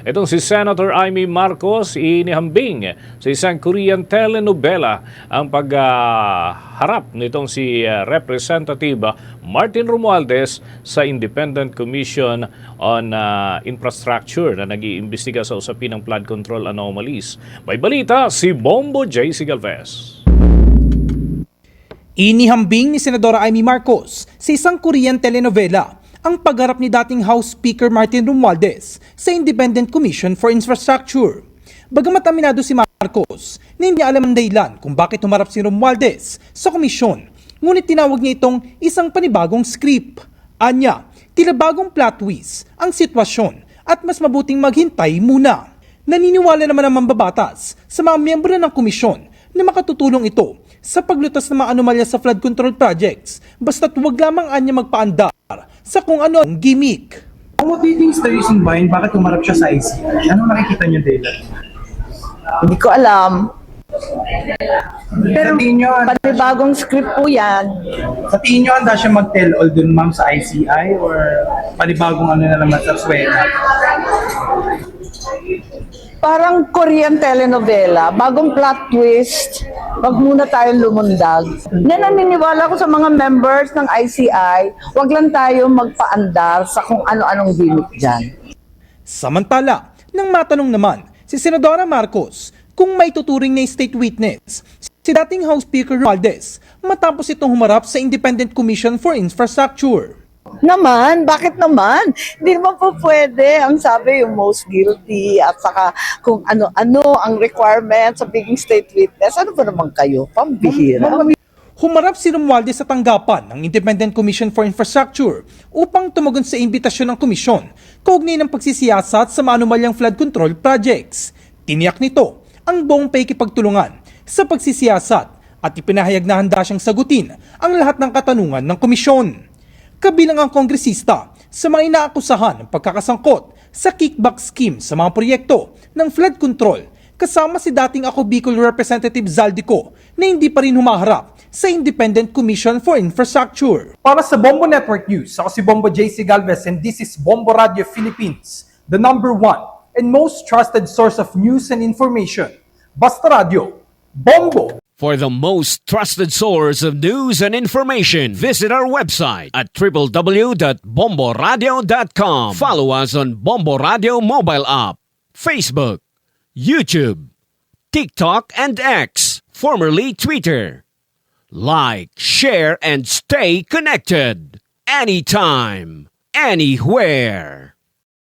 Itong si Senator Amy Marcos inihambing sa isang Korean telenovela ang pagharap nitong si Representative Martin Romualdez sa Independent Commission on Infrastructure na nag-iimbestiga sa usapin ng flood control anomalies. May balita si Bombo J.C. Galvez. Inihambing ni Senadora Amy Marcos sa isang Korean telenovela ang pagharap ni dating House Speaker Martin Romualdez sa Independent Commission for Infrastructure. Bagamat aminado si Marcos na hindi alam ang dahilan kung bakit humarap si Romualdez sa komisyon, ngunit tinawag niya itong isang panibagong script. Anya, tila bagong plot twist ang sitwasyon at mas mabuting maghintay muna. Naniniwala naman ang mambabatas sa mga miyembro ng komisyon na makatutulong ito sa paglutas ng mga anomalya sa flood control projects, basta't huwag lamang anya magpaandar sa kung ano ang gimmick. What do you think is the reason behind bakit humarap siya sa ICI? Anong nakikita niyo dahilan? Hindi ko alam. Pero Sa tingin niyo, panibagong script po yan. sa tingin niyo handa siya mag-tell all dun ma'am sa ICI or panibagong ano na naman sa swela? Parang Korean telenovela, bagong plot twist. Wag muna tayong lumundag. Naniniwala ko sa mga members ng ICI, wag lang tayo magpaandar sa kung ano-anong gimmick dyan. Samantala, nang matanong naman si Senadora Marcos kung may tuturing na state witness si dating House Speaker Romualdez matapos itong humarap sa Independent Commission for Infrastructure. Naman, bakit naman? Hindi naman po pwede. Ang sabi, yung most guilty at saka kung ano-ano ang requirements sa biging state witness. Ano ba naman kayo? Pambihira. Humarap si Romualdez sa tanggapan ng Independent Commission for Infrastructure upang tumugon sa imbitasyon ng komisyon kaugnay ng pagsisiyasat sa maanumalyang flood control projects. Tiniyak nito ang buong paikipagtulungan sa pagsisiyasat at ipinahayag na handa siyang sagutin ang lahat ng katanungan ng komisyon. Kabilang ang kongresista sa mga inaakusahan ng pagkakasangkot sa kickback scheme sa mga proyekto ng flood control kasama si dating Ako Bicol Representative Zaldico na hindi pa rin humaharap sa Independent Commission for Infrastructure. Para sa Bombo Network News, ako si Bombo J.C. Galvez and this is Bombo Radio Philippines, the #1 and most trusted source of news and information. Basta Radio, Bombo! For the most trusted source of news and information, visit our website at www.bomboradio.com. Follow us on Bombo Radio mobile app, Facebook, YouTube, TikTok, and X, formerly Twitter. Like, share, and stay connected. Anytime, anywhere.